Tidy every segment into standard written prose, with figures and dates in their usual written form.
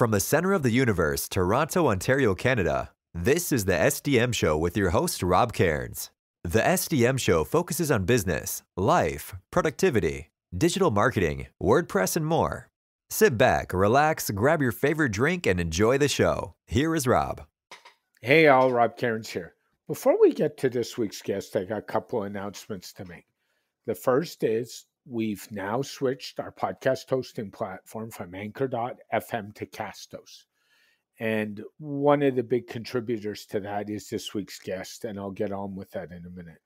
From the center of the universe, Toronto, Ontario, Canada, this is the SDM Show with your host, Rob Cairns. The SDM Show focuses on business, life, productivity, digital marketing, WordPress, and more. Sit back, relax, grab your favorite drink, and enjoy the show. Here is Rob. Hey all, Rob Cairns here. Before we get to this week's guest, I got a couple of announcements to make. The first is we've now switched our podcast hosting platform from Anchor.fm to Castos. And one of the big contributors to that is this week's guest, and I'll get on with that in a minute.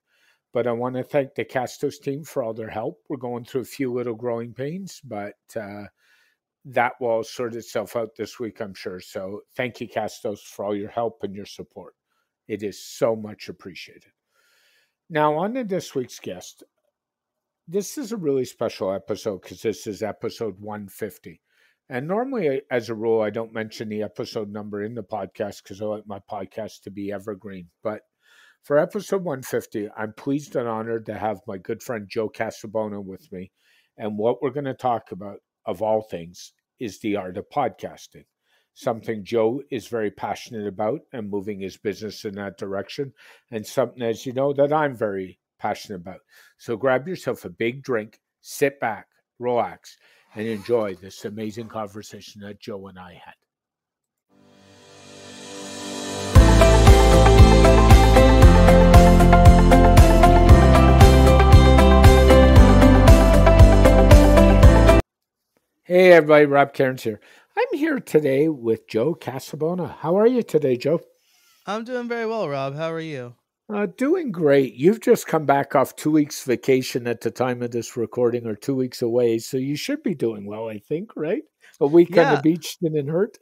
But I want to thank the Castos team for all their help. We're going through a few little growing pains, but that will sort itself out this week, I'm sure. So thank you, Castos, for all your help and your support. It is so much appreciated. Now, on to this week's guest. This is a really special episode because this is episode 150. And normally, as a rule, I don't mention the episode number in the podcast because I like my podcast to be evergreen. But for episode 150, I'm pleased and honored to have my good friend Joe Casabona with me. And what we're going to talk about, of all things, is the art of podcasting. Something Joe is very passionate about and moving his business in that direction. And something, as you know, that I'm very passionate about. So grab yourself a big drink, sit back, relax, and enjoy this amazing conversation that Joe and I had. Hey everybody, Rob Cairns here. I'm here today with Joe Casabona. How are you today, Joe? I'm doing very well, Rob. How are you? Doing great. You've just come back off 2 weeks vacation at the time of this recording, or 2 weeks away, so you should be doing well, I think, right? A week on the beach didn't hurt?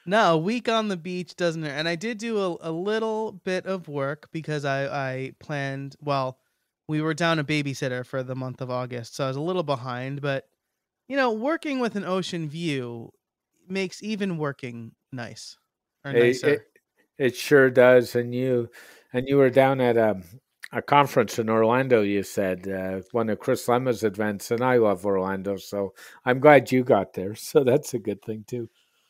No, a week on the beach doesn't hurt. And I did do a little bit of work because I planned, well, we were down a babysitter for the month of August, so I was a little behind, but you know, working with an ocean view makes even working nice or nicer. It sure does. And you were down at a conference in Orlando, you said, one of Chris Lemma's events, and I love Orlando, so I'm glad you got there. So that's a good thing too.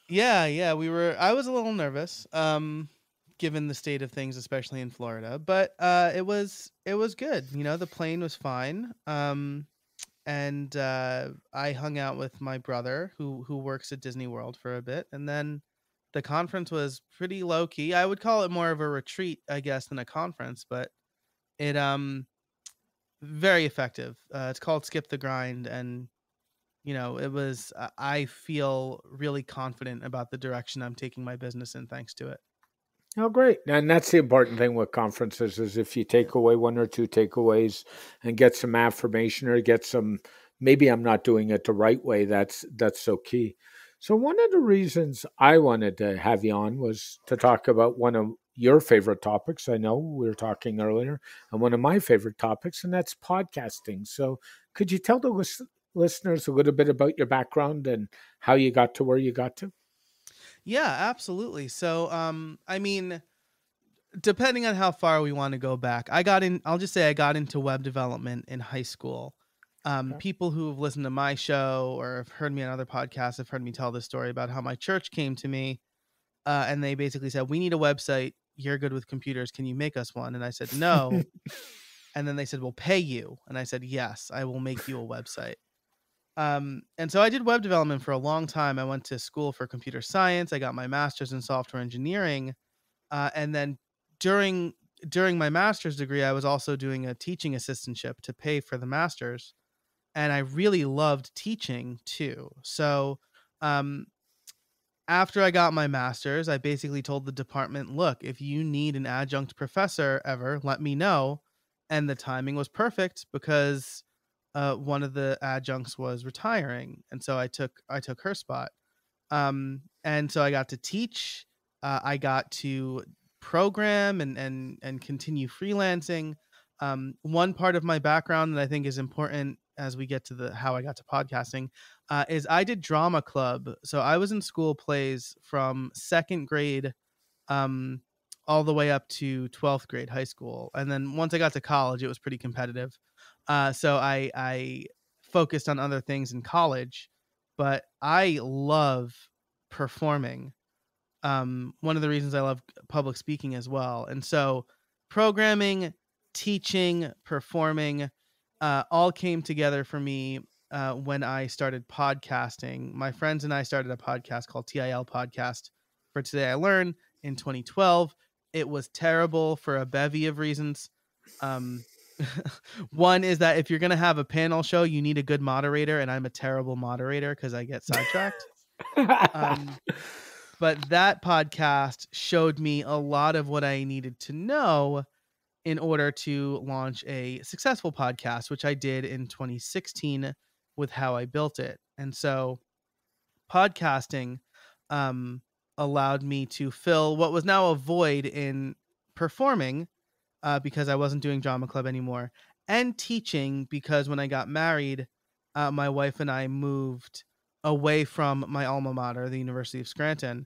Yeah, I was a little nervous, given the state of things, especially in Florida, but it was good. You know, the plane was fine. And I hung out with my brother who works at Disney World for a bit. And then the conference was pretty low key. I would call it more of a retreat, I guess, than a conference, but it very effective. It's called Skip the Grind. And, you know, it was, I feel really confident about the direction I'm taking my business in thanks to it. Oh, great. And that's the important thing with conferences is if you take away one or two takeaways and get some affirmation or get some, maybe I'm not doing it the right way, that's so key. So one of the reasons I wanted to have you on was to talk about one of your favorite topics. I know we were talking earlier, and one of my favorite topics, and that's podcasting. So could you tell the listeners a little bit about your background and how you got to where you got to? Yeah, absolutely. So, I mean, depending on how far we want to go back, I'll just say I got into web development in high school. Okay. People who have listened to my show or have heard me on other podcasts have heard me tell this story about how my church came to me and they basically said, we need a website. You're good with computers. Can you make us one? And I said, no. And then they said, we'll pay you. And I said, yes, I will make you a website. And so I did web development for a long time. I went to school for computer science. I got my master's in software engineering. And then during my master's degree, I was also doing a teaching assistantship to pay for the master's. And I really loved teaching too. So, after I got my master's, I basically told the department, look, if you need an adjunct professor ever, let me know. And the timing was perfect because one of the adjuncts was retiring, and so I took her spot. And so I got to teach. I got to program and continue freelancing. One part of my background that I think is important as we get to how I got to podcasting is I did drama club. So I was in school plays from second grade all the way up to 12th grade high school. And then once I got to college, it was pretty competitive. So I focused on other things in college, but I love performing. One of the reasons I love public speaking as well. And so programming, teaching, performing, all came together for me when I started podcasting. My friends and I started a podcast called TIL Podcast for Today I Learn in 2012. It was terrible for a bevy of reasons. One is that if you're going to have a panel show, you need a good moderator, and I'm a terrible moderator because I get sidetracked. But that podcast showed me a lot of what I needed to know in order to launch a successful podcast, which I did in 2016 with How I Built It. And so podcasting allowed me to fill what was now a void in performing because I wasn't doing drama club anymore, and teaching because when I got married, my wife and I moved away from my alma mater, the University of Scranton,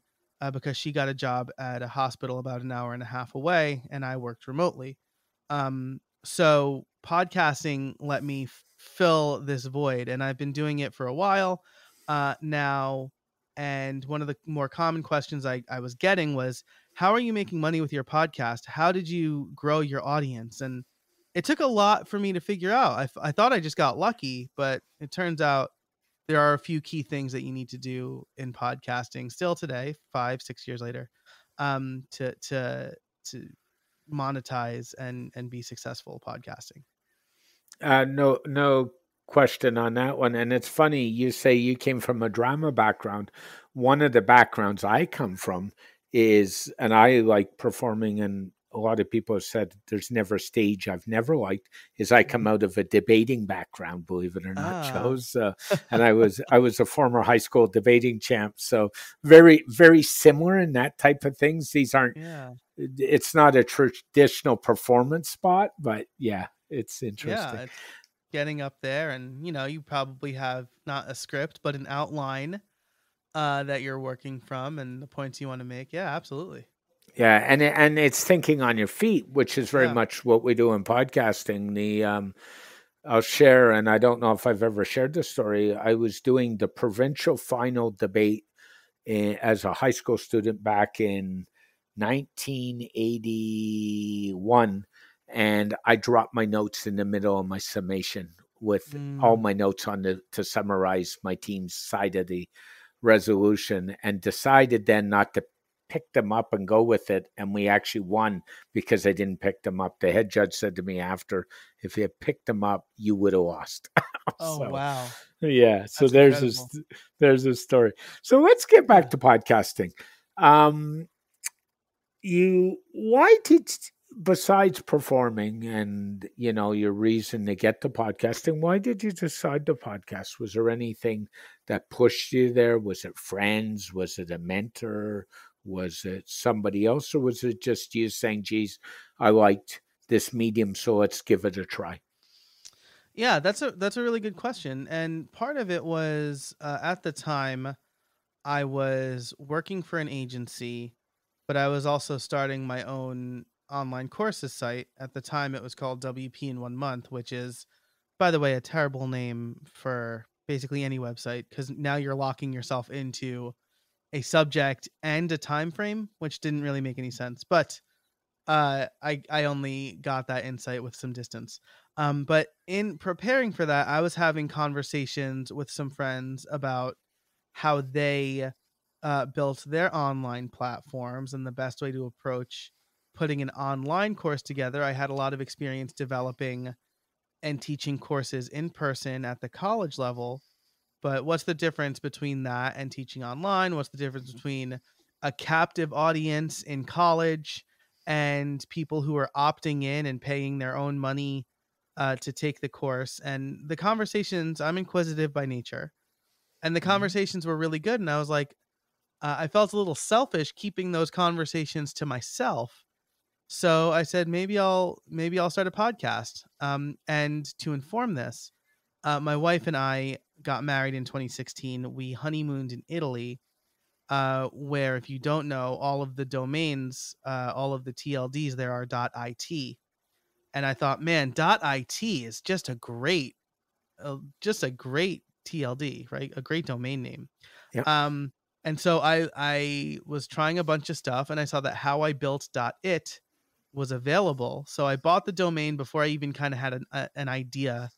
because she got a job at a hospital about an hour and a half away, and I worked remotely. So podcasting let me fill this void, and I've been doing it for a while now. And one of the more common questions I was getting was, how are you making money with your podcast? How did you grow your audience? And it took a lot for me to figure out. I thought I just got lucky, but it turns out there are a few key things that you need to do in podcasting still today, 5-6 years later, to monetize and be successful podcasting. No question on that one. And it's funny, you say you came from a drama background. One of the backgrounds I come from is, and I like performing, and a lot of people have said there's never a stage I've never liked, is I come out of a debating background, believe it or not, Joe. And I was a former high school debating champ. So very, very similar in that type of things. These aren't, it's not a traditional performance spot, but yeah, it's interesting. Yeah, it's getting up there, and you probably have not a script, but an outline that you're working from and the points you want to make. Yeah, absolutely. Yeah, and it's thinking on your feet, which is very much what we do in podcasting. I'll share, and I don't know if I've ever shared this story. I was doing the provincial final debate as a high school student back in 1981, and I dropped my notes in the middle of my summation with all my notes on to summarize my team's side of the resolution, and decided then not to pick them up and go with it. And we actually won because I didn't pick them up. The head judge said to me after, if you had picked them up, you would have lost. Wow. Yeah. So there's a story. So let's get back to podcasting. Besides performing and, your reason to get to podcasting, why did you decide to podcast? Was there anything that pushed you there? Was it friends? Was it a mentor? Was it somebody else? Or was it just you saying, geez, I liked this medium, so let's give it a try? Yeah, that's a really good question. And part of it was at the time I was working for an agency, but I was also starting my own online courses site. At the time, it was called WP in 1 month, which is, by the way, a terrible name for basically any website, because now you're locking yourself into a subject and a time frame, which didn't really make any sense. But I only got that insight with some distance. But in preparing for that, I was having conversations with some friends about how they built their online platforms and the best way to approach putting an online course together. I had a lot of experience developing and teaching courses in person at the college level, but what's the difference between that and teaching online? What's the difference between a captive audience in college and people who are opting in and paying their own money to take the course? And the conversations, I'm inquisitive by nature, and the conversations were really good. And I was like, I felt a little selfish keeping those conversations to myself. So I said, maybe I'll start a podcast. And to inform this, my wife and I got married in 2016. We honeymooned in Italy, where, if you don't know, all of the domains, all of the TLDs there are .it. And I thought, man, .it is just a great TLD, right? A great domain name. Yep. And so I was trying a bunch of stuff, and I saw that howibuilt.it was available. So I bought the domain before I even kind of had an idea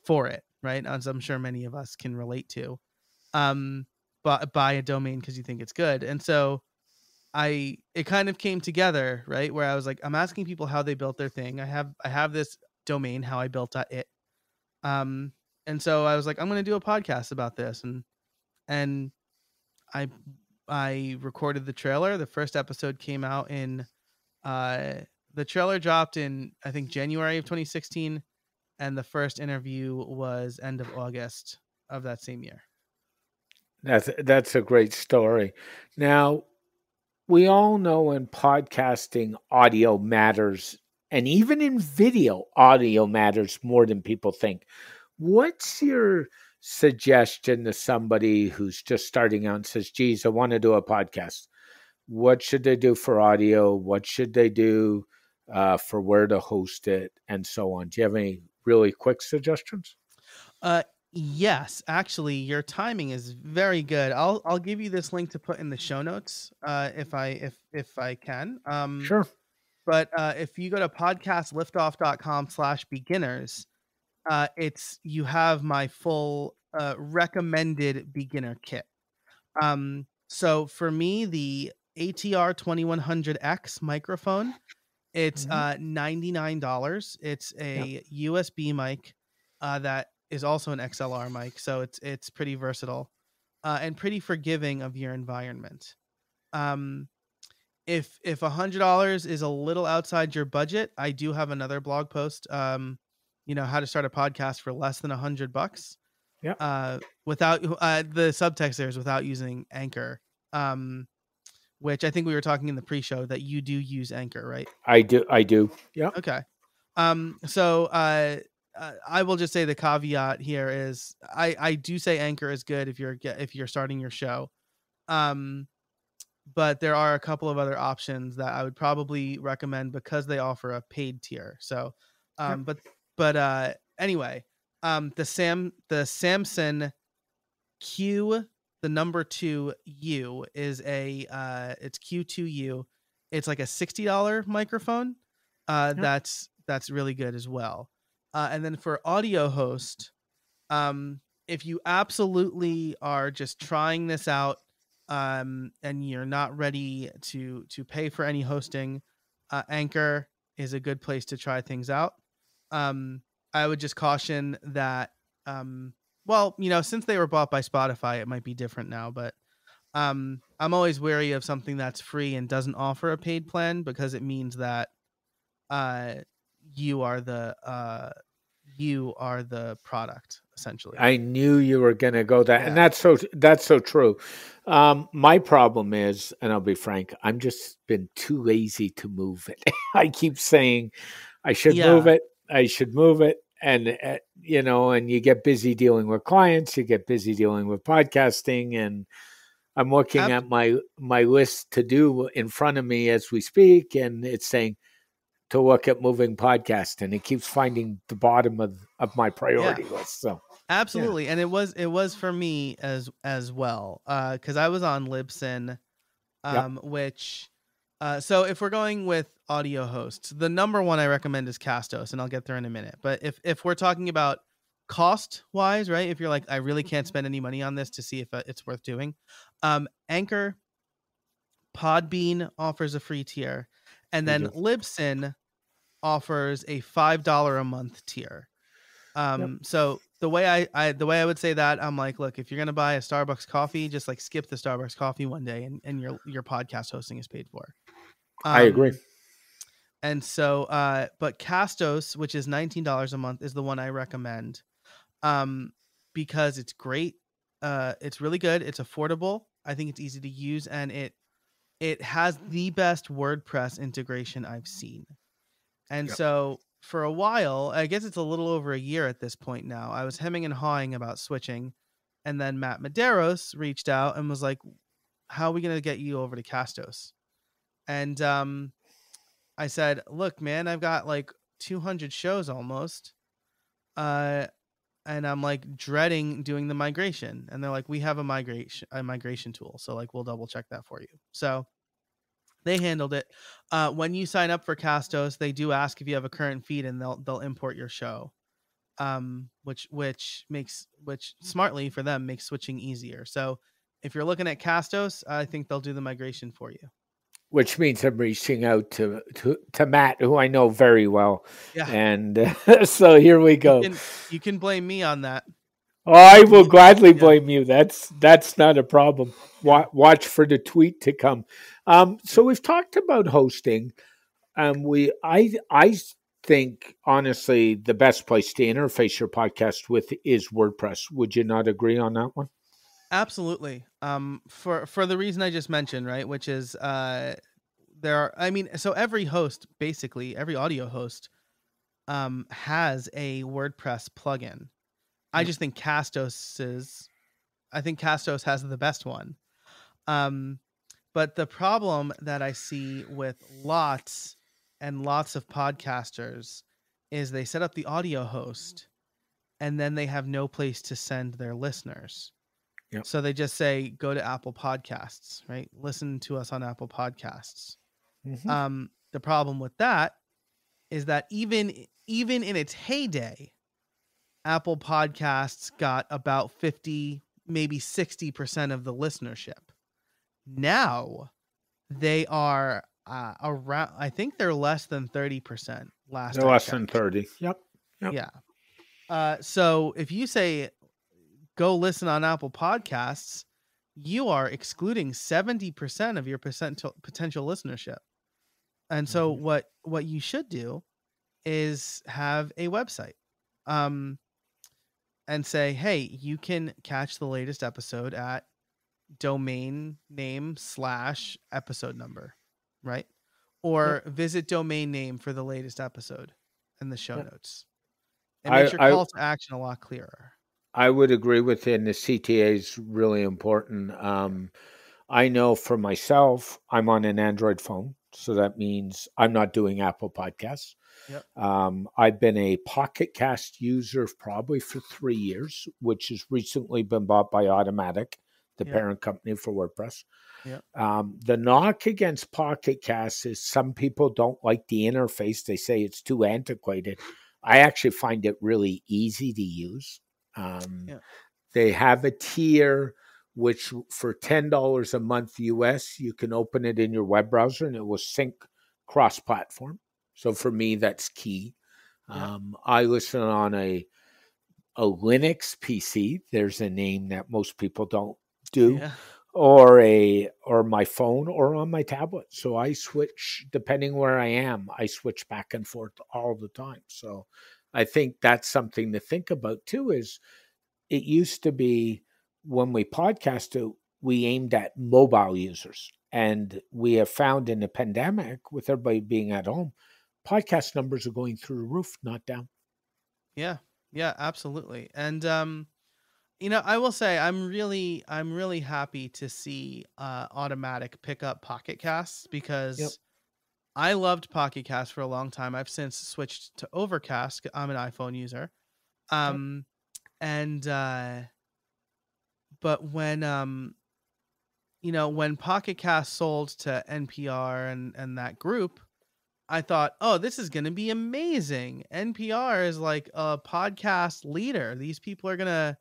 for it, right? As I'm sure many of us can relate to. But buy a domain because you think it's good. And so it kind of came together, right? Where I was like, I'm asking people how they built their thing. I have this domain, howibuilt.it. And so I was like, I'm going to do a podcast about this. And I recorded the trailer. The first episode came out in, the trailer dropped in, I think, January of 2016. And the first interview was end of August of that same year. That's a great story. Now, we all know in podcasting, audio matters, and even in video, audio matters more than people think. What's your suggestion to somebody who's just starting out and says, geez, I want to do a podcast? What should they do for audio? What should they do for where to host it, and so on? Do you have any really quick suggestions? Yes, actually, your timing is very good. I'll give you this link to put in the show notes, if I can. Sure. But if you go to podcastliftoff.com/beginners, you have my full recommended beginner kit. So for me, the ATR 2100X microphone, it's $99. It's a USB mic that is also an XLR mic, so it's pretty versatile and pretty forgiving of your environment. If $100 is a little outside your budget, I do have another blog post. How to start a podcast for less than $100. Yeah. Without the subtext there is without using Anchor. Which I think we were talking in the pre-show that you do use Anchor, right? I do. Yeah. Okay. So I will just say the caveat here is I do say Anchor is good if you're starting your show. But there are a couple of other options that I would probably recommend because they offer a paid tier. So, but anyway, the Samson Q, the number 2U is it's Q2U. It's like a $60 microphone. That's really good as well. And then for audio host, if you absolutely are just trying this out, and you're not ready to pay for any hosting, Anchor is a good place to try things out. I would just caution that, since they were bought by Spotify, it might be different now, but I'm always wary of something that's free and doesn't offer a paid plan, because it means that you are the product, essentially. I knew you were going to go that, and that's so true. My problem is, and I'll be frank, I'm just been too lazy to move it. I keep saying I should move it. I should move it. And, and you get busy dealing with clients, you get busy dealing with podcasting, and I'm looking at my list to do in front of me as we speak, and it's saying to look at moving podcast, and it keeps finding the bottom of my priority list. So absolutely. And it was for me as well. Cause I was on Libsyn, which, so if we're going with audio hosts, the number one I recommend is Castos, and I'll get there in a minute. But if we're talking about cost wise, right? If you're like, I really can't spend any money on this to see if it's worth doing. Anchor, Podbean offers a free tier, and then Libsyn offers a $5 a month tier. So the way I would say that, I'm like, look, if you're gonna buy a Starbucks coffee, just like skip the Starbucks coffee one day, and your podcast hosting is paid for. I agree. And so, but Castos, which is $19 a month, is the one I recommend, because it's great. It's really good. It's affordable. I think it's easy to use, and it has the best WordPress integration I've seen. And so for a while, I guess it's a little over a year at this point now, I was hemming and hawing about switching. And then Matt Medeiros reached out and was like, how are we going to get you over to Castos? And I said, look, man, I've got like 200 shows almost. and I'm like dreading doing the migration. And they're like, we have a migration tool. So like, we'll double check that for you. So they handled it. When you sign up for Castos, they do ask if you have a current feed, and they'll import your show. Which smartly for them makes switching easier. So if you're looking at Castos, I think they'll do the migration for you. Which means I'm reaching out to Matt, who I know very well. Yeah. And so here we go. You can blame me on that. Oh, I will gladly blame you. That's not a problem. Watch for the tweet to come. So we've talked about hosting. I think honestly the best place to interface your podcast with is WordPress. Would you not agree on that one? Absolutely. For the reason I just mentioned, right, which is so every host, basically every audio host, has a WordPress plugin. I just think Castos has the best one. But the problem that I see with lots and lots of podcasters is they set up the audio host and then they have no place to send their listeners. Yep. So they just say, go to Apple Podcasts, right? Listen to us on Apple Podcasts. Mm-hmm. The problem with that is that even in its heyday, Apple Podcasts got about 50, maybe 60% of the listenership. Now they are around, I think they're less than 30% last. They're less than 30. Yep. Yeah. So if you say go listen on Apple Podcasts, you are excluding 70% of your potential listenership. And so what you should do is have a website. And say, hey, you can catch the latest episode at domain name / episode number, right? Or visit domain name for the latest episode in the show notes. It makes your call to action a lot clearer. I would agree with you, and the CTA is really important. I know for myself, I'm on an Android phone, so that means I'm not doing Apple Podcasts. Yep. I've been a Pocket Cast user probably for 3 years, which has recently been bought by Automatic, the parent company for WordPress. Yep. The knock against Pocket Cast is some people don't like the interface. They say it's too antiquated. I actually find it really easy to use. They have a tier which for $10 a month US, you can open it in your web browser and it will sync cross-platform. So for me, that's key. I listen on a Linux PC. There's a name that most people don't do, or my phone or on my tablet. So I switch depending where I am. I switch back and forth all the time. So I think that's something to think about too. Is it used to be when we podcasted, we aimed at mobile users, and we have found in the pandemic with everybody being at home, podcast numbers are going through the roof, not down. Yeah, absolutely. And I will say I'm really happy to see Automatic pick up Pocket Casts because I loved Pocket Cast for a long time. I've since switched to Overcast. I'm an iPhone user. But when when Pocket Cast sold to NPR and that group, I thought, oh, this is going to be amazing. NPR is like a podcast leader. These people are going to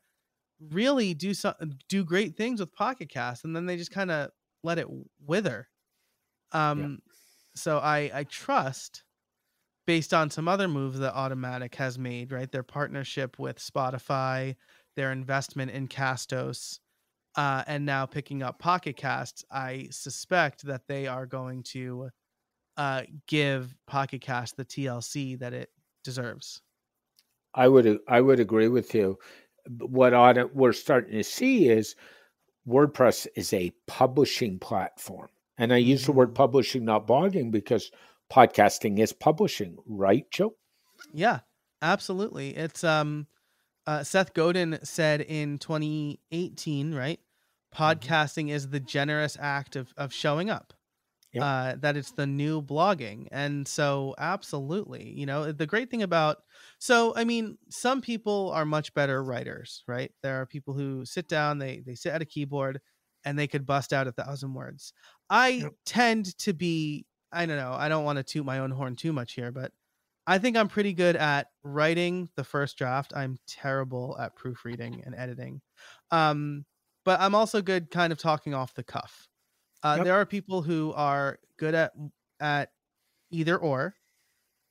really do great things with Pocket Cast. And then they just kind of let it wither. So I trust, based on some other moves that Automatic has made, right? Their partnership with Spotify, their investment in Castos, and now picking up Pocket Casts, I suspect that they are going to give Pocket Cast the TLC that it deserves. I would agree with you. What we're starting to see is WordPress is a publishing platform. And I use the word publishing, not blogging, because podcasting is publishing, right, Joe? Yeah, absolutely. It's Seth Godin said in 2018, right? Podcasting is the generous act of showing up. Yep. that it's the new blogging. And so absolutely, the great thing about, so I mean, some people are much better writers, right? There are people who sit down, they sit at a keyboard and they could bust out 1,000 words. I Yep. tend to be, I don't know, I don't want to toot my own horn too much here, but I think I'm pretty good at writing the first draft. I'm terrible at proofreading and editing. Um, but I'm also good kind of talking off the cuff. Yep. There are people who are good at either or.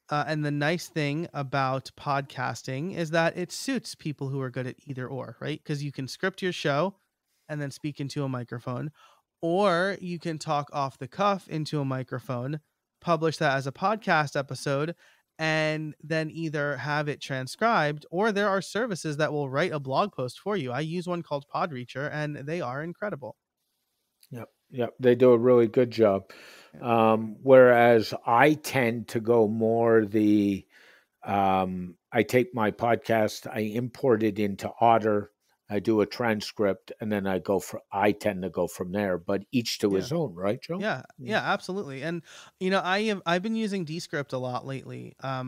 And the nice thing about podcasting is that it suits people who are good at either or, right? Because you can script your show and then speak into a microphone, or you can talk off the cuff into a microphone, publish that as a podcast episode, and then either have it transcribed, or there are services that will write a blog post for you. I use one called Podreacher, and they are incredible. Yep. Yep. They do a really good job. Whereas I tend to go more I take my podcast, I import it into Otter, I do a transcript, and then I tend to go from there, but each to Yeah. his own, right, Joe? Yeah, absolutely. And I've been using Descript a lot lately. I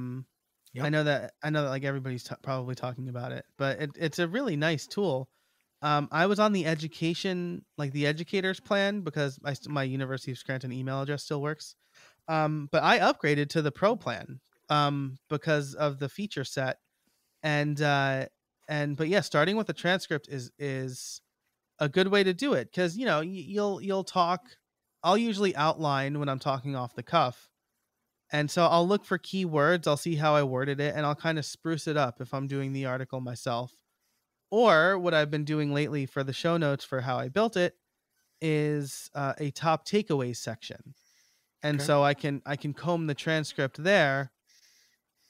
Yep. know that like everybody's probably talking about it, but it's a really nice tool. I was on the the educator's plan because my University of Scranton email address still works. But I upgraded to the pro plan because of the feature set. But yeah, starting with a transcript is a good way to do it, because you'll talk. I'll usually outline when I'm talking off the cuff, and so I'll look for keywords, I'll see how I worded it, and I'll kind of spruce it up if I'm doing the article myself. Or what I've been doing lately for the show notes for how I built it is a top takeaways section. And Okay. so I can comb the transcript there,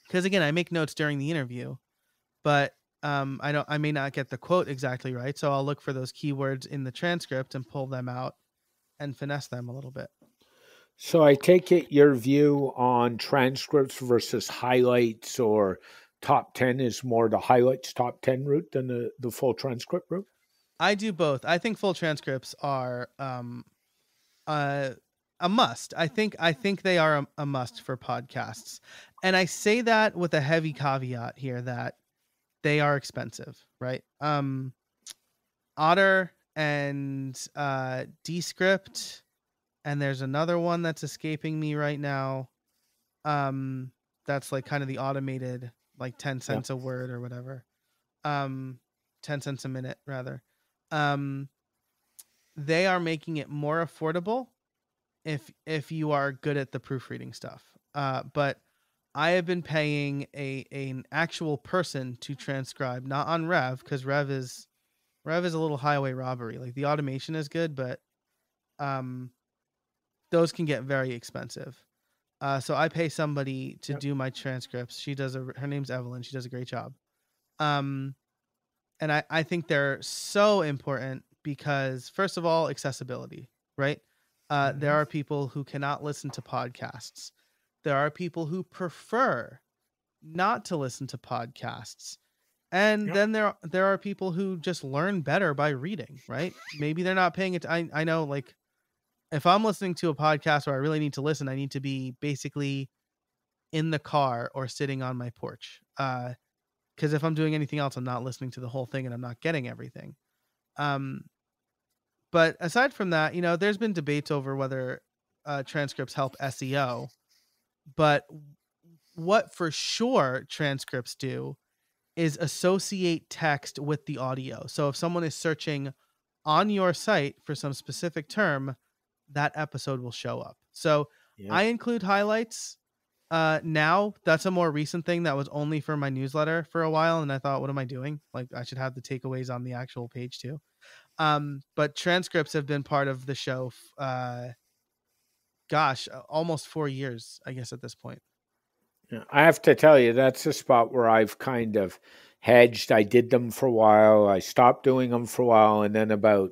because again, I make notes during the interview, but I may not get the quote exactly right, so I'll look for those keywords in the transcript and pull them out and finesse them a little bit. So I take it your view on transcripts versus highlights or top 10 is more the highlights top 10 route than the full transcript route? I do both. I think full transcripts are a must. I think they are a must for podcasts. And I say that with a heavy caveat here that they are expensive, right? Otter and Descript, and there's another one that's escaping me right now. That's like kind of the automated, like 10 cents a word or whatever. 10 cents a minute rather. They are making it more affordable if you are good at the proofreading stuff. But I have been paying an actual person to transcribe, not on Rev, because Rev is a little highway robbery. Like the automation is good, but those can get very expensive. So I pay somebody to do my transcripts. Her name's Evelyn. She does a great job. And I think they're so important because, first of all, accessibility, right? There are people who cannot listen to podcasts. There are people who prefer not to listen to podcasts. And then there are people who just learn better by reading, right? Maybe they're not paying it. I know, like, if I'm listening to a podcast where I really need to listen, I need to be basically in the car or sitting on my porch. Because if I'm doing anything else, I'm not listening to the whole thing and I'm not getting everything. But aside from that, there's been debates over whether transcripts help SEO. But what for sure transcripts do is associate text with the audio. So if someone is searching on your site for some specific term, that episode will show up. So I include highlights. Now that's a more recent thing that was only for my newsletter for a while. And I thought, what am I doing? Like, I should have the takeaways on the actual page too. But transcripts have been part of the show. Almost 4 years, I guess, at this point. I have to tell you, that's a spot where I've kind of hedged. I did them for a while. I stopped doing them for a while. And then about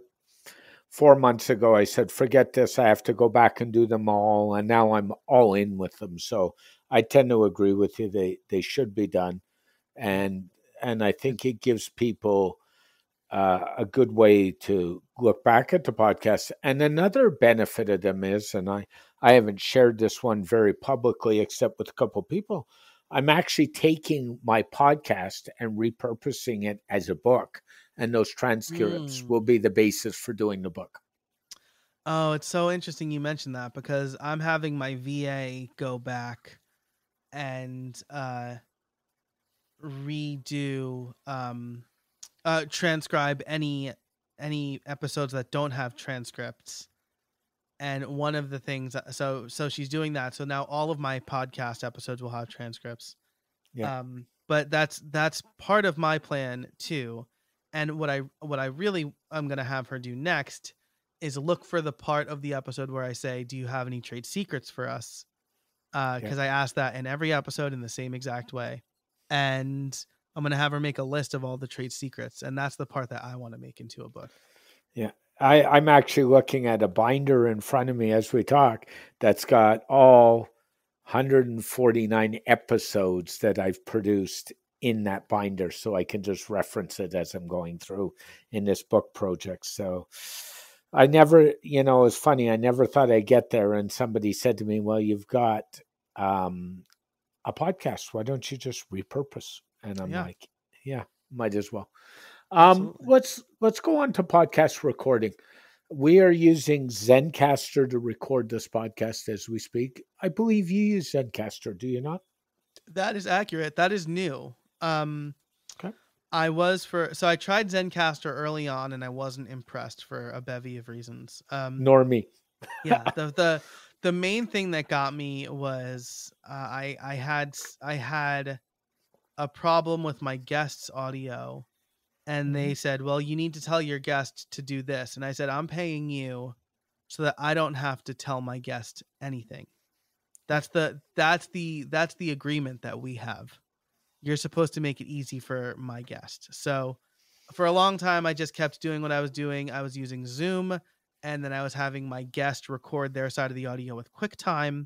4 months ago, I said, forget this. I have to go back and do them all. And now I'm all in with them. So I tend to agree with you. They should be done. And I think it gives people a good way to look back at the podcast. And another benefit of them is, and I haven't shared this one very publicly except with a couple of people, I'm actually taking my podcast and repurposing it as a book. And those transcripts will be the basis for doing the book. Oh, it's so interesting you mentioned that, because I'm having my VA go back and redo transcribe any episodes that don't have transcripts. And one of the things, so she's doing that, so now all of my podcast episodes will have transcripts. But that's part of my plan too. And what I really I'm gonna have her do next is look for the part of the episode where I say, do you have any trade secrets for us? Because I asked that in every episode in the same exact way. And I'm going to have her make a list of all the trade secrets. And that's the part that I want to make into a book. Yeah. I'm actually looking at a binder in front of me as we talk that's got all 149 episodes that I've produced in that binder. So I can just reference it as I'm going through in this book project. So I never, it's funny. I never thought I'd get there. And somebody said to me, well, you've got a podcast. Why don't you just repurpose? And I'm like, yeah, might as well. Let's go on to podcast recording. We are using Zencastr to record this podcast as we speak. I believe you use Zencastr, do you not? That is accurate. That is new. Okay. I tried Zencastr early on and I wasn't impressed for a bevy of reasons. Nor me. Yeah. The main thing that got me was I had a problem with my guest's audio, and they said, well, you need to tell your guest to do this. And I said, I'm paying you so that I don't have to tell my guest anything. That's the agreement that we have. You're supposed to make it easy for my guest. So for a long time, I just kept doing what I was doing. I was using Zoom, and then I was having my guest record their side of the audio with QuickTime,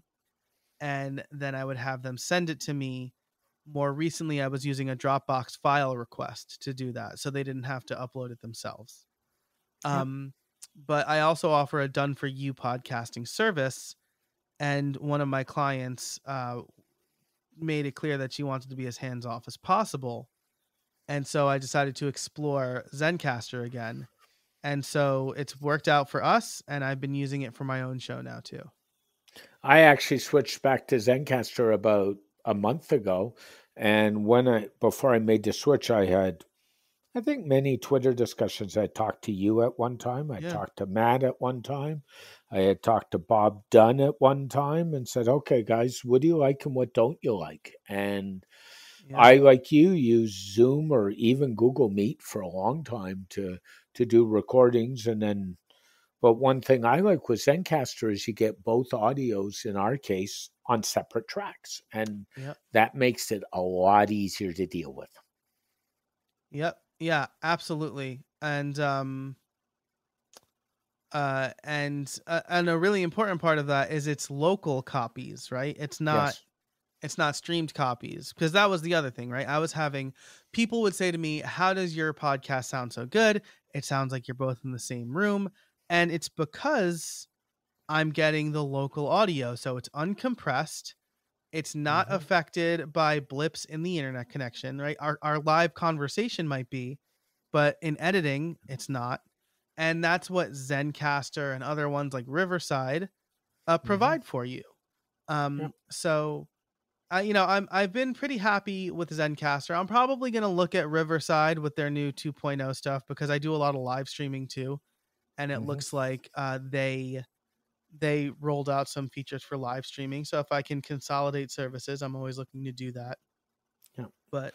and then I would have them send it to me. More recently, I was using a Dropbox file request to do that, so they didn't have to upload it themselves. But I also offer a done-for-you podcasting service, and one of my clients made it clear that she wanted to be as hands-off as possible, and so I decided to explore Zencastr again, and so it's worked out for us, and I've been using it for my own show now too. I actually switched back to Zencastr about a month ago, and before I made the switch, I had, I think, many Twitter discussions. I talked to you at one time. I talked to Matt at one time. I had talked to Bob Dunn at one time and said, okay, guys, what do you like and what don't you like? And I, like you, use Zoom or even Google Meet for a long time to do recordings. But one thing I like with Zencastr is you get both audios, in our case, on separate tracks. And that makes it a lot easier to deal with. Yep. Yeah, absolutely. And a really important part of that is it's local copies, right? It's not streamed copies, because that was the other thing, right? I was having people would say to me, how does your podcast sound so good? It sounds like you're both in the same room. And it's because I'm getting the local audio. So it's uncompressed. It's not affected by blips in the internet connection, right? Our live conversation might be, but in editing, it's not. And that's what Zencastr and other ones like Riverside provide for you. So I've been pretty happy with Zencastr. I'm probably going to look at Riverside with their new 2.0 stuff, because I do a lot of live streaming too. And it looks like they rolled out some features for live streaming. So if I can consolidate services, I'm always looking to do that. Yeah. But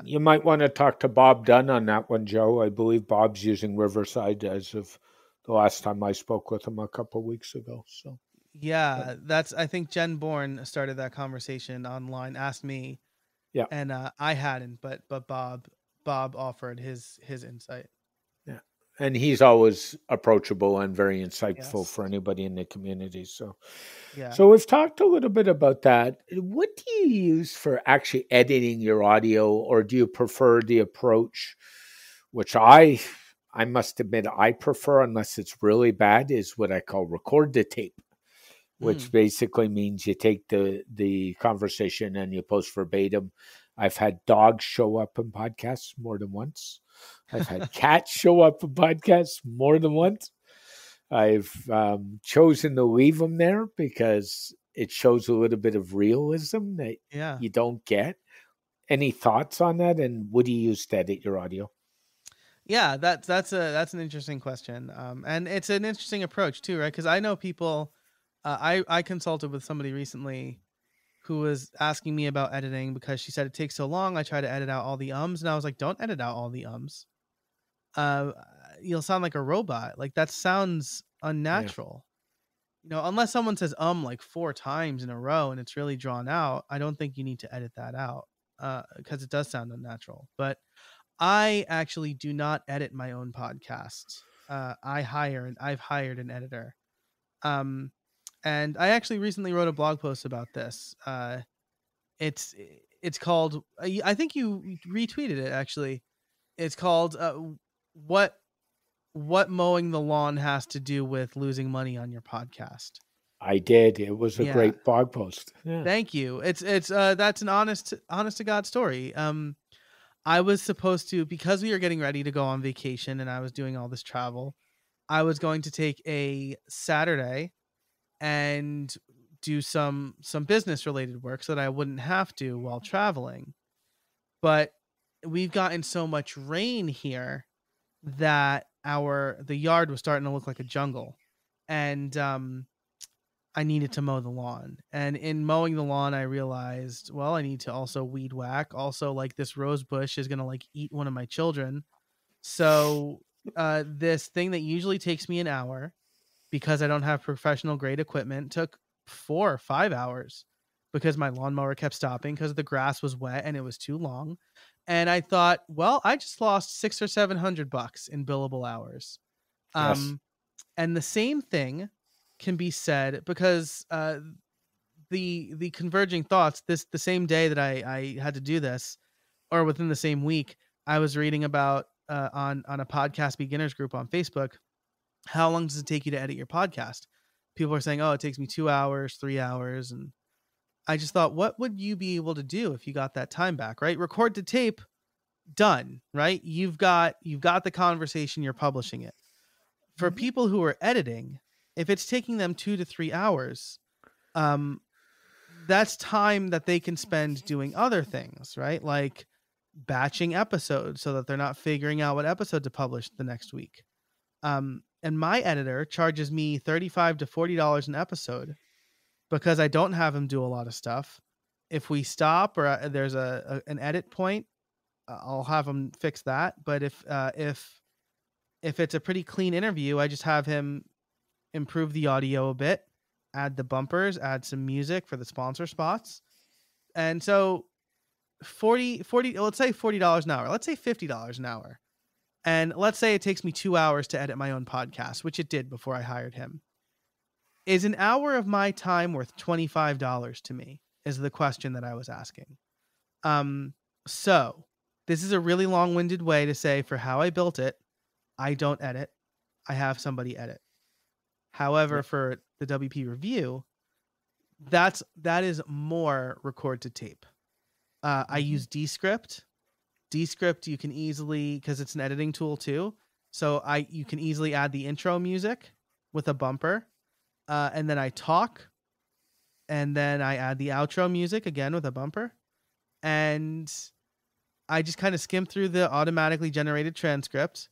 you might want to talk to Bob Dunn on that one, Joe. I believe Bob's using Riverside as of the last time I spoke with him a couple of weeks ago. So I think Jen Bourne started that conversation online, asked me. Yeah. And I hadn't, but Bob offered his insight. Yeah. And he's always approachable and very insightful for anybody in the community. So we've talked a little bit about that. What do you use for actually editing your audio, or do you prefer the approach which I must admit I prefer, unless it's really bad, is what I call record to tape, which basically means you take the conversation and you post verbatim. I've had dogs show up in podcasts more than once. I've had cats show up in podcasts more than once. I've chosen to leave them there because it shows a little bit of realism that you don't get. Any thoughts on that? And what do you use to edit your audio? Yeah, that's an interesting question, and it's an interesting approach too, right? Because I know people. I consulted with somebody recently who was asking me about editing because she said it takes so long. I try to edit out all the ums, and I was like, don't edit out all the ums. You'll sound like a robot. Like that sounds unnatural. Unless someone says like 4 times in a row and it's really drawn out, I don't think you need to edit that out because it does sound unnatural. But I actually do not edit my own podcast. I've hired an editor. And I actually recently wrote a blog post about this. It's called, I think you retweeted it actually. It's called what mowing the lawn has to do with losing money on your podcast. I did. It was a great blog post. Yeah. Thank you. It's that's an honest to God story. I was supposed to, because we were getting ready to go on vacation and I was doing all this travel, I was going to take a Saturday and do some business related work so that I wouldn't have to while traveling. But we've gotten so much rain here that the yard was starting to look like a jungle, and I needed to mow the lawn. And in mowing the lawn, I realized, well, I need to also weed whack. Also, like, this rose bush is gonna like eat one of my children. So this thing that usually takes me an hour, because I don't have professional grade equipment, took 4 or 5 hours because my lawnmower kept stopping because the grass was wet and it was too long. And I thought, well, I just lost $600 or $700 in billable hours. Yes. And the same thing can be said because the converging thoughts, the same day that I had to do this, or within the same week, I was reading about on a podcast beginners group on Facebook, how long does it take you to edit your podcast? People are saying, oh, it takes me 2 hours, 3 hours. And I just thought, what would you be able to do if you got that time back, right? Record to tape, done, right? You've got the conversation, you're publishing it. For people who are editing, if it's taking them 2 to 3 hours, that's time that they can spend doing other things, right? Like batching episodes so that they're not figuring out what episode to publish the next week. And my editor charges me $35 to $40 an episode because I don't have him do a lot of stuff. If we stop or there's an edit point, I'll have him fix that. But if it's a pretty clean interview, I just have him improve the audio a bit, add the bumpers, add some music for the sponsor spots. And so 40, let's say $40 an hour. Let's say $50 an hour. And let's say it takes me 2 hours to edit my own podcast, which it did before I hired him. Is an hour of my time worth $25 to me? Is the question that I was asking. So this is a really long-winded way to say, for how I built it, I don't edit. I have somebody edit. However, for the WP review, that is more record to tape. I use Descript. Descript, you can easily, because it's an editing tool too, so you can easily add the intro music with a bumper, and then I talk, and then I add the outro music again with a bumper, and I just kind of skim through the automatically generated transcript.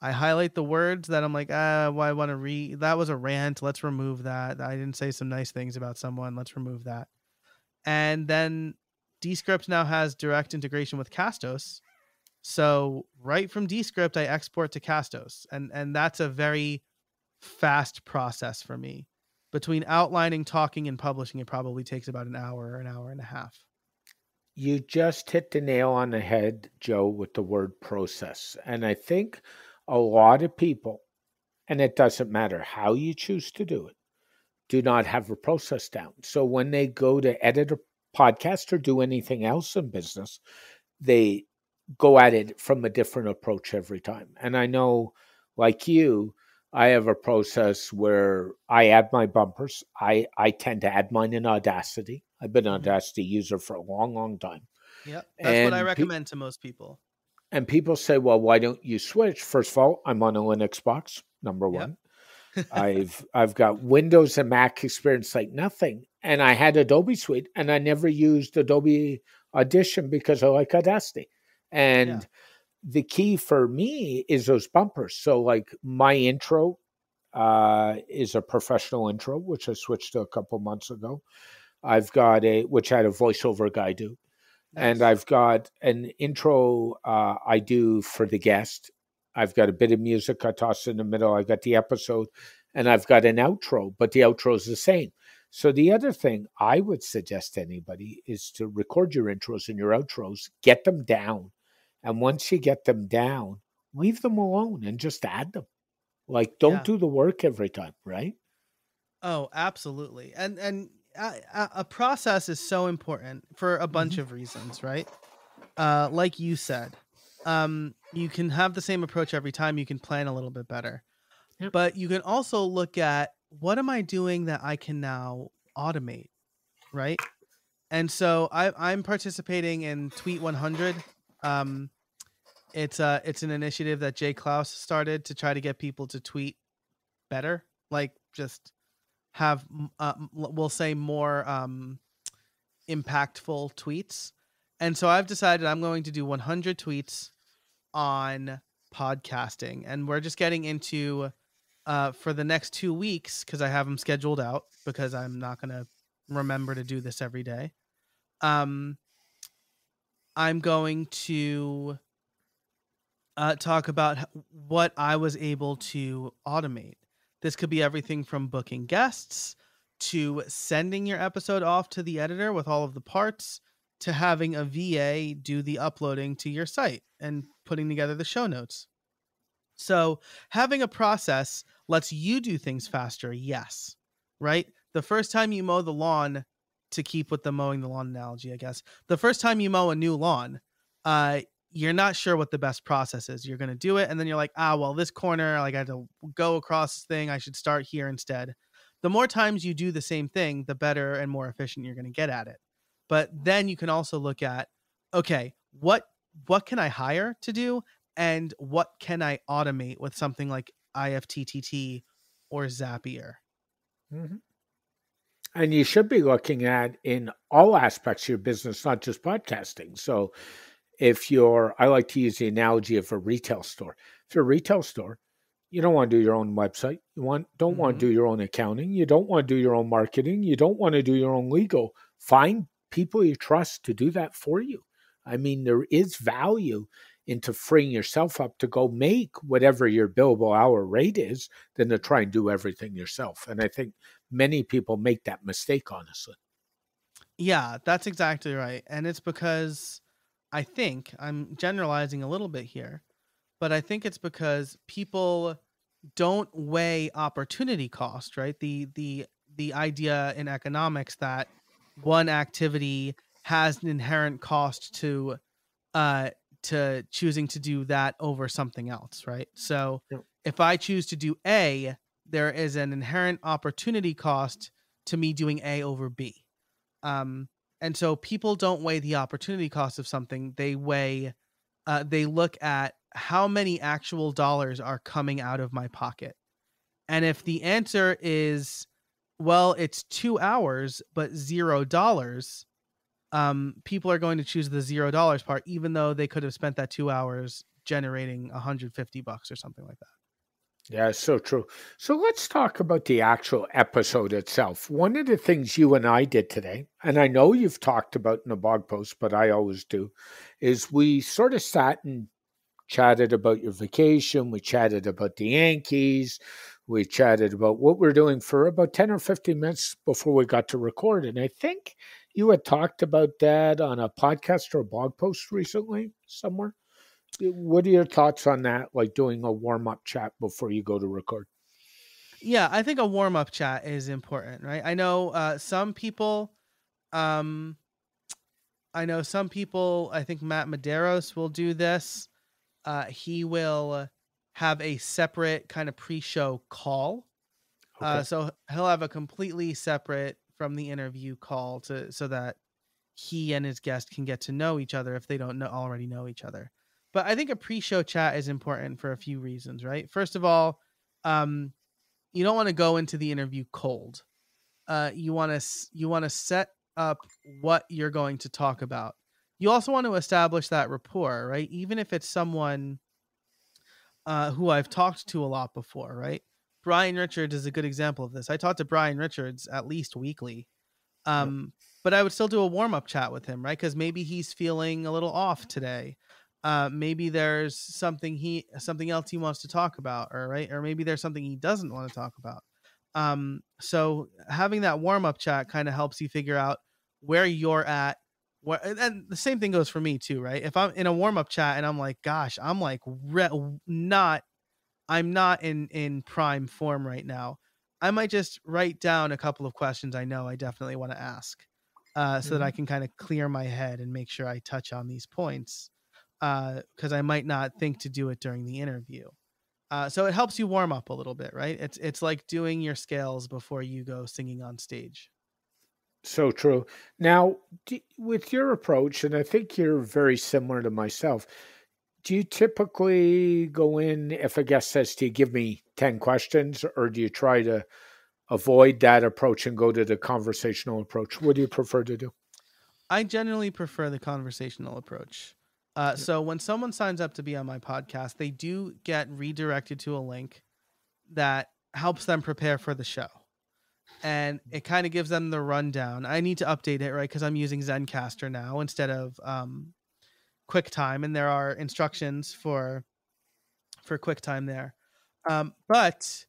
I highlight the words that I'm like, well, I want to read. That was a rant. Let's remove that. I didn't say some nice things about someone. Let's remove that. And then Descript now has direct integration with Castos. So right from Descript, I export to Castos. And that's a very fast process for me. Between outlining, talking, and publishing, it probably takes about an hour and a half. You just hit the nail on the head, Joe, with the word process. And I think a lot of people, and it doesn't matter how you choose to do it, do not have a process down. So when they go to edit a podcast or do anything else in business, they go at it from a different approach every time. And I know, like you, I have a process where I add my bumpers. I tend to add mine in Audacity. I've been an Mhm. Audacity user for a long, long time. Yep. That's what I And recommend to most people. and people say, well, why don't you switch? First of all, I'm on a Linux box, number Yep. one. I've got Windows and Mac experience like nothing. And I had Adobe Suite and I never used Adobe Audition because I like Audacity. Yeah. And the key for me is those bumpers. So like my intro is a professional intro, which I switched to a couple months ago. I've got which had a voiceover guy do. And Nice. I've got an intro I do for the guest. I've got a bit of music I toss in the middle. I got the episode, and I've got an outro, but the outro is the same. So the other thing I would suggest to anybody is to record your intros and your outros, get them down, and once you get them down, leave them alone and just add them. Like, don't Yeah. do the work every time, right? Oh, absolutely. And a process is so important for a bunch Hmm. of reasons, right? Like you said, you can have the same approach every time. You can plan a little bit better, Yep. but you can also look at what am I doing that I can now automate, right? And so I'm participating in Tweet 100. Um, it's an initiative that Jay Klaus started to try to get people to tweet better, like just have we'll say more impactful tweets. And so I've decided I'm going to do 100 tweets on podcasting, and we're just getting into for the next 2 weeks because I have them scheduled out because I'm not going to remember to do this every day. Um, I'm going to talk about what I was able to automate. This could be everything from booking guests to sending your episode off to the editor with all of the parts to having a VA do the uploading to your site and putting together the show notes. So, having a process lets you do things faster, yes, right? The first time you mow the lawn, to keep with the mowing the lawn analogy, I guess, the first time you mow a new lawn, you're not sure what the best process is. You're going to do it, and then you're like, well, this corner, like I had to go across this thing. I should start here instead. The more times you do the same thing, the better and more efficient you're going to get at it. But then you can also look at, okay, what can I hire to do? And what can I automate with something like IFTTT or Zapier? Hmm. And you should be looking at in all aspects of your business, not just podcasting. So I like to use the analogy of a retail store. If you're a retail store, you don't want to do your own website. Don't want Mm-hmm. to do your own accounting. You don't want to do your own marketing. You don't want to do your own legal. Find people you trust to do that for you. I mean, there is value into freeing yourself up to go make whatever your billable hour rate is than to try and do everything yourself. And I think many people make that mistake, honestly. Yeah, that's exactly right. And it's because I think I'm generalizing a little bit here, but I think it's because people don't weigh opportunity cost, right? The idea in economics that one activity has an inherent cost uh to choosing to do that over something else, right? So Yeah. if I choose to do A, there is an inherent opportunity cost to me doing A over B. Um and so people don't weigh the opportunity cost of something. They look at how many actual dollars are coming out of my pocket. And if the answer is, well, it's 2 hours but $0, people are going to choose the $0 part, even though they could have spent that 2 hours generating $150 or something like that. Yeah, it's so true. So let's talk about the actual episode itself. One of the things you and I did today, and I know you've talked about in a blog post, but I always do, is we sort of sat and chatted about your vacation. We chatted about the Yankees. We chatted about what we're doing for about 10 or 15 minutes before we got to record. And I think you had talked about that on a podcast or a blog post recently somewhere. What are your thoughts on that? Like doing a warm up chat before you go to record? Yeah, I think a warm up chat is important, right? I know some people um I know some people, I think Matt Medeiros will do this. He will have a separate kind of pre-show call. Okay. So he'll have a completely separate from the interview call so that he and his guest can get to know each other if they don't already know each other. But I think a pre-show chat is important for a few reasons, right? First of all, you don't want to go into the interview cold. You want to set up what you're going to talk about. You also want to establish that rapport, right? Even if it's someone who I've talked to a lot before, right? Brian Richards is a good example of this. I talk to Brian Richards at least weekly. But I would still do a warm-up chat with him, right? Because maybe he's feeling a little off today. Maybe there's something else he wants to talk about, or maybe there's something he doesn't want to talk about. So having that warm-up chat kind of helps you figure out where you're at. And the same thing goes for me too, right? If I'm in a warm-up chat and I'm like, gosh, I'm like I'm not in prime form right now, I might just write down a couple of questions I know I definitely want to ask, so that I can kind of clear my head and make sure I touch on these points, because I might not think to do it during the interview. So it helps you warm up a little bit, right? It's like doing your scales before you go singing on stage. So true. Now, with your approach, and I think you're very similar to myself, do you typically go in if a guest says to you, give me 10 questions, or do you try to avoid that approach and go to the conversational approach? What do you prefer to do? I generally prefer the conversational approach. So when someone signs up to be on my podcast, they do get redirected to a link that helps them prepare for the show. And it kind of gives them the rundown. I need to update it, right? Because I'm using Zencaster now instead of QuickTime, and there are instructions for QuickTime there. But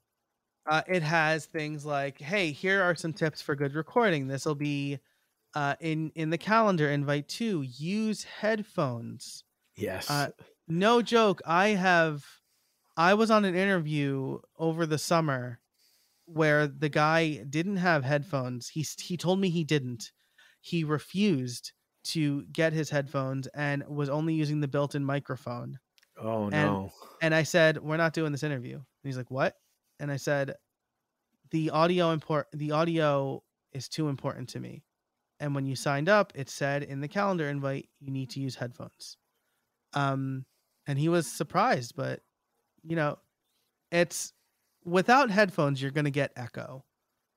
it has things like, hey, here are some tips for good recording. This will be in the calendar invite too. Use headphones. Yes. No joke. I was on an interview over the summer where the guy didn't have headphones. He told me he didn't. He refused to get his headphones and was only using the built-in microphone. Oh no. And I said, we're not doing this interview. And he's like, what? And I said, the audio is too important to me. And when you signed up, it said in the calendar invite, you need to use headphones. And he was surprised, but it's without headphones, you're going to get echo.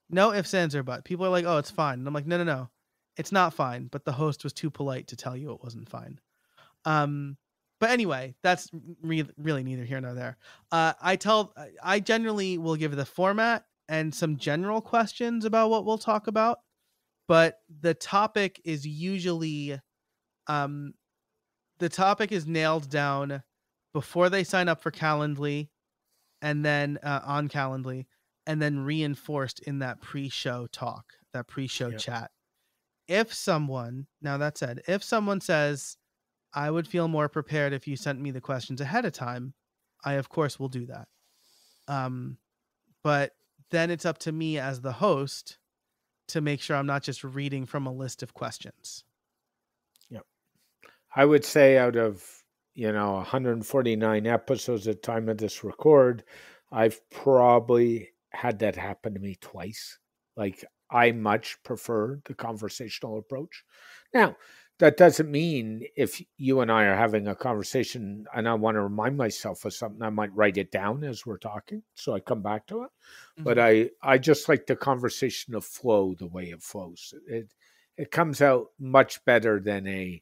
No ifs, ands, or buts. People are like, oh, it's fine. And I'm like, no. It's not fine. But the host was too polite to tell you it wasn't fine. But anyway, that's really neither here nor there. I generally will give the format and some general questions about what we'll talk about. But the topic is usually, nailed down before they sign up for Calendly, and then on Calendly, and then reinforced in that pre-show talk, that pre-show chat. If someone says, I would feel more prepared if you sent me the questions ahead of time, I of course will do that. But then it's up to me as the host to make sure I'm not just reading from a list of questions. Yep. I would say out of 149 episodes at the time of this record, I've probably had that happen to me twice. Like, I much prefer the conversational approach. Now, that doesn't mean if you and I are having a conversation and I want to remind myself of something, I might write it down as we're talking, so I come back to it. Mm-hmm. But I just like the conversation to flow the way it flows. It comes out much better than a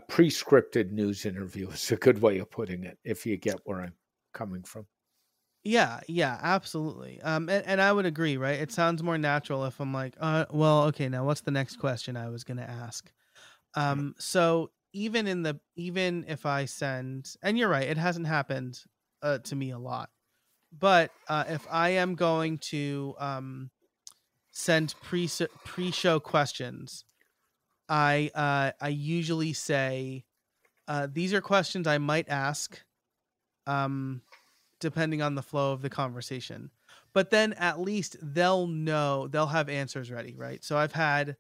pre-scripted news interview is a good way of putting it, if you get where I'm coming from. Yeah, absolutely. And I would agree, right? It sounds more natural if I'm like, well, okay, now what's the next question I was going to ask? So even if I send, and you're right, it hasn't happened to me a lot, but if I am going to send pre-show questions, I usually say, these are questions I might ask, depending on the flow of the conversation, but then at least they'll have answers ready, right? So I've had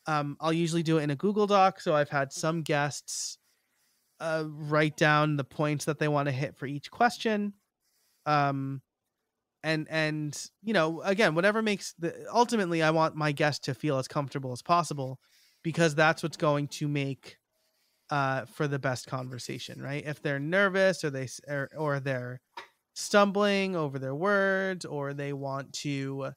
I'll usually do it in a Google Doc. So I've had some guests write down the points that they want to hit for each question. And you know, again, whatever makes ultimately I want my guest to feel as comfortable as possible, because that's what's going to make for the best conversation, right? If they're nervous, or they're stumbling over their words, or they want to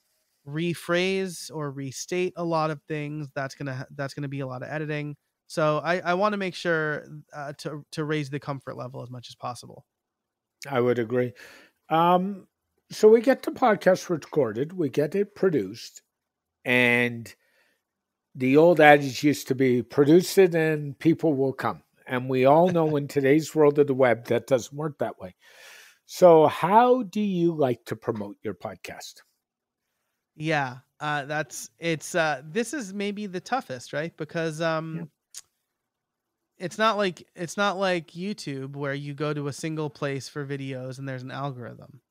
rephrase or restate a lot of things, that's gonna be a lot of editing. So I want to make sure to raise the comfort level as much as possible. I would agree. So we get the podcast recorded, we get it produced, and the old adage used to be, produce it and people will come. And we all know in today's world of the web, that doesn't work that way. So how do you like to promote your podcast? Yeah, this is maybe the toughest, right? Because it's not like YouTube where you go to a single place for videos and there's an algorithm.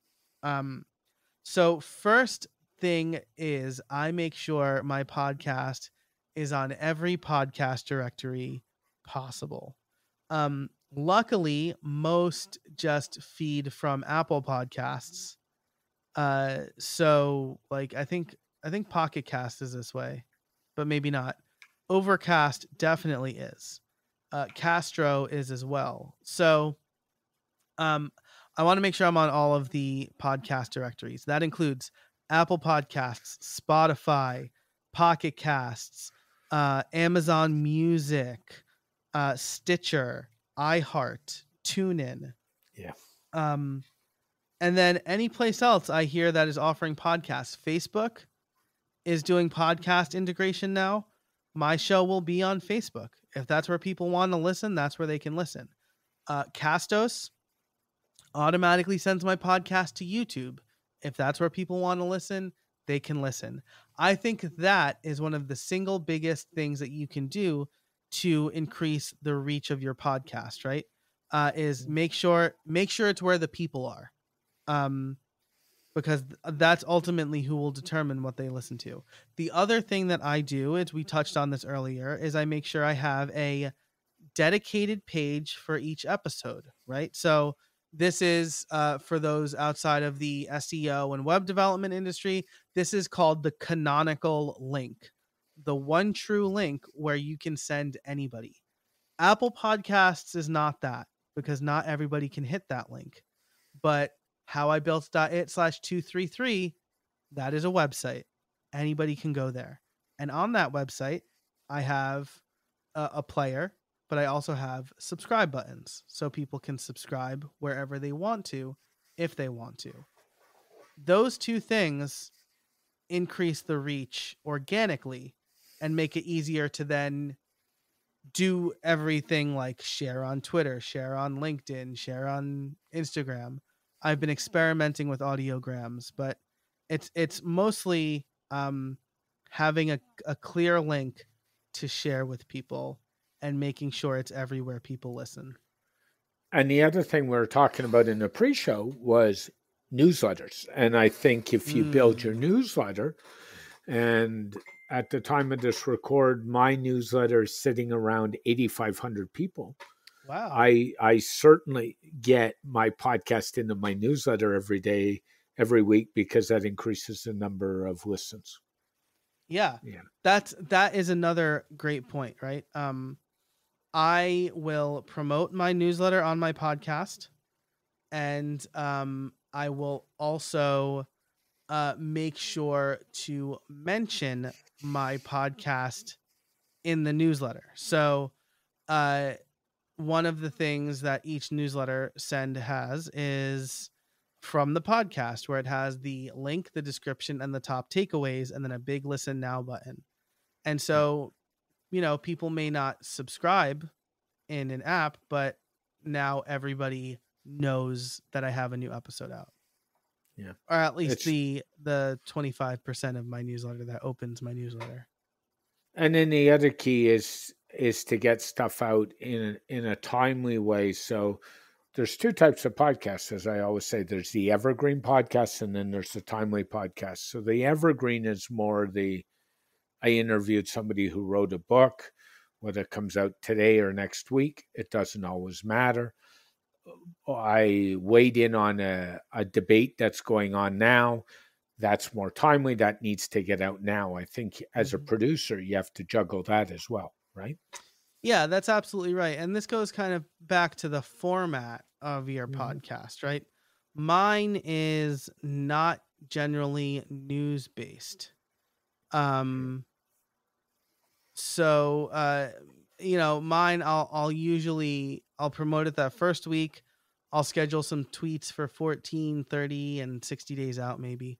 So first thing is I make sure my podcast is on every podcast directory possible. Luckily, most just feed from Apple Podcasts. So like I think Pocket Cast is this way, but maybe not. Overcast definitely is. Castro is as well. So I want to make sure I'm on all of the podcast directories. That includes Apple Podcasts, Spotify, Pocket Casts, Amazon Music, Stitcher, iHeart, TuneIn. Yeah. And then any place else I hear that is offering podcasts. Facebook is doing podcast integration now. My show will be on Facebook. If that's where people want to listen, that's where they can listen. Castos automatically sends my podcast to YouTube. If that's where people want to listen, they can listen. I think that is one of the single biggest things that you can do to increase the reach of your podcast, right? Is make sure it's where the people are. Because that's ultimately who will determine what they listen to. The other thing that I do, as we touched on this earlier, is I make sure I have a dedicated page for each episode, right? So this is for those outside of the SEO and web development industry, this is called the canonical link, the one true link where you can send anybody. Apple Podcasts is not that, because not everybody can hit that link. But howibuilt.it/233, that is a website. Anybody can go there. And on that website, I have a player, but I also have subscribe buttons, so people can subscribe wherever they want to, if they want to. Those two things increase the reach organically and make it easier to then do everything like share on Twitter, share on LinkedIn, share on Instagram. I've been experimenting with audiograms, but it's mostly having a clear link to share with people and making sure it's everywhere people listen. And the other thing we were talking about in the pre-show was newsletters. And I think if you build your newsletter, and at the time of this record, my newsletter is sitting around 8,500 people. Wow. I certainly get my podcast into my newsletter every day, every week, because that increases the number of listens. Yeah. That is another great point, right? I will promote my newsletter on my podcast, and I will also make sure to mention my podcast in the newsletter. So one of the things that each newsletter send has is from the podcast, where it has the link, the description, and the top takeaways, and then a big listen now button. And so, you know, people may not subscribe in an app, but now everybody knows that I have a new episode out. Yeah. Or at least the 25% of my newsletter that opens my newsletter. And then the other key is to get stuff out in a timely way. So there's two types of podcasts, as I always say. There's the evergreen podcasts, and then there's the timely podcasts. So the evergreen is more I interviewed somebody who wrote a book. Whether it comes out today or next week, it doesn't always matter. I weighed in on a debate that's going on now. That's more timely. That needs to get out now. I think as a producer, you have to juggle that as well, right? Yeah, that's absolutely right. And this goes kind of back to the format of your podcast, right? Mine is not generally news based. So mine I'll promote it that first week. I'll schedule some tweets for 14, 30, and 60 days out maybe.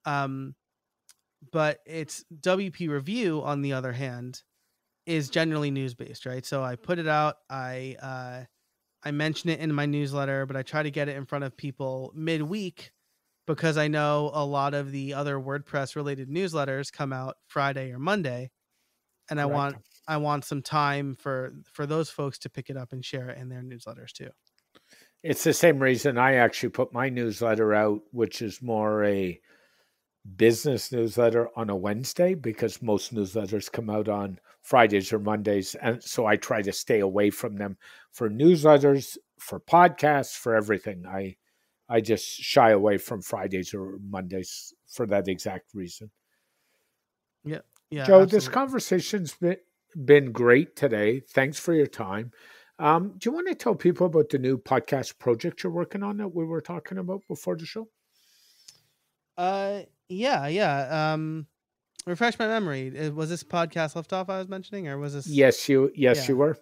But it's WP Review, on the other hand, is generally news based, right? So I put it out. I mention it in my newsletter, but I try to get it in front of people midweek because I know a lot of the other WordPress related newsletters come out Friday or Monday, and I want some time for those folks to pick it up and share it in their newsletters too. It's the same reason I actually put my newsletter out, which is more a business newsletter, on a Wednesday, because most newsletters come out on Fridays or Mondays. And so I try to stay away from them for newsletters, for podcasts, for everything. I just shy away from Fridays or Mondays for that exact reason. Yeah. Joe, Absolutely. this conversation's been great today. Thanks for your time. Do you want to tell people about the new podcast project you're working on that we were talking about before the show? Yeah. Refresh my memory. Was this podcast left off I was mentioning, or was this? Yes, you were.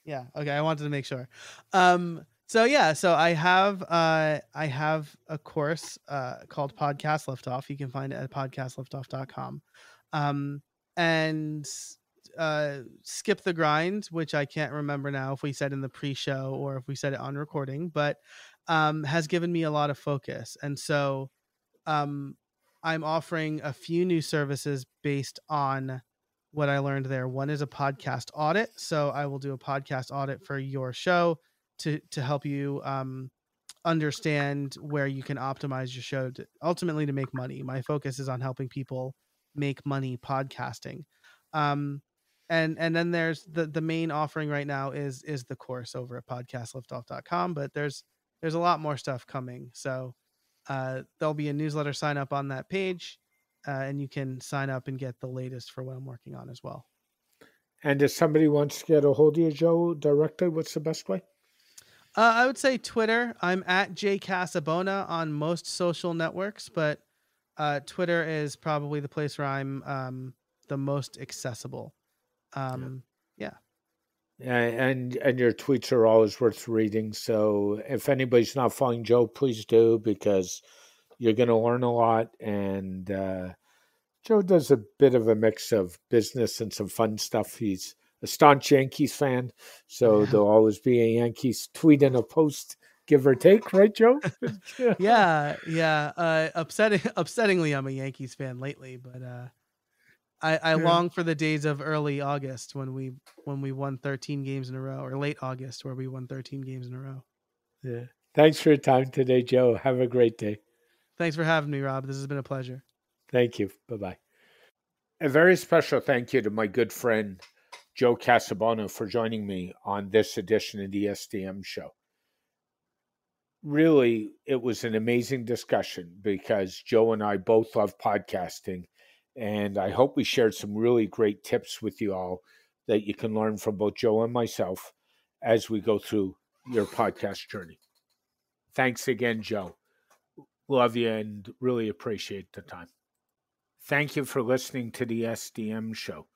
Yeah. Okay. I wanted to make sure. So I have a course called Podcast Left Off. You can find it at podcastleftoff.com. And Skip the Grind, which I can't remember now if we said in the pre-show or if we said it on recording, but has given me a lot of focus. And so I'm offering a few new services based on what I learned there. One is a podcast audit. So I will do a podcast audit for your show to help you understand where you can optimize your show to ultimately to make money. My focus is on helping people make money podcasting. And then there's the main offering right now is the course over at podcastliftoff.com, but there's a lot more stuff coming. So there'll be a newsletter sign up on that page, and you can sign up and get the latest for what I'm working on as well. And if somebody wants to get a hold of you, Joe, directly, what's the best way? I would say Twitter. I'm at J Casabona on most social networks, but Twitter is probably the place where I'm the most accessible. Yeah. And your tweets are always worth reading. So if anybody's not following Joe, please do, because you're going to learn a lot. And Joe does a bit of a mix of business and some fun stuff. He's a staunch Yankees fan, so there'll always be a Yankees tweet and a post, give or take, right, Joe? Yeah. Upsettingly, I'm a Yankees fan lately, but I long for the days of early August when we won 13 games in a row, or late August where we won 13 games in a row. Yeah. Thanks for your time today, Joe. Have a great day. Thanks for having me, Rob. This has been a pleasure. Thank you. Bye-bye. A very special thank you to my good friend, Joe Casabona, for joining me on this edition of the SDM show. Really, it was an amazing discussion because Joe and I both love podcasting, and I hope we shared some really great tips with you all that you can learn from both Joe and myself as we go through your podcast journey. Thanks again, Joe. Love you and really appreciate the time. Thank you for listening to the SDM show.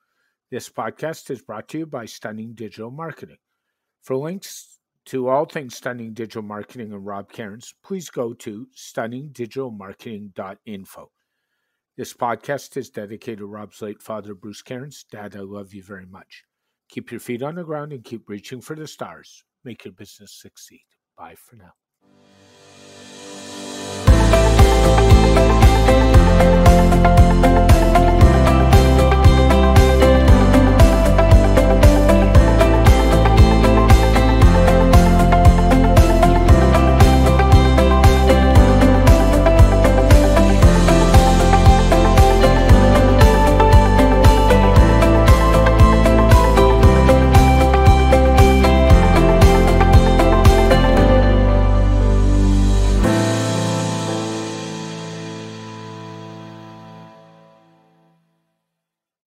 This podcast is brought to you by Stunning Digital Marketing. For links to all things Stunning Digital Marketing and Rob Cairns, please go to stunningdigitalmarketing.info. This podcast is dedicated to Rob's late father, Bruce Cairns. Dad, I love you very much. Keep your feet on the ground and keep reaching for the stars. Make your business succeed. Bye for now.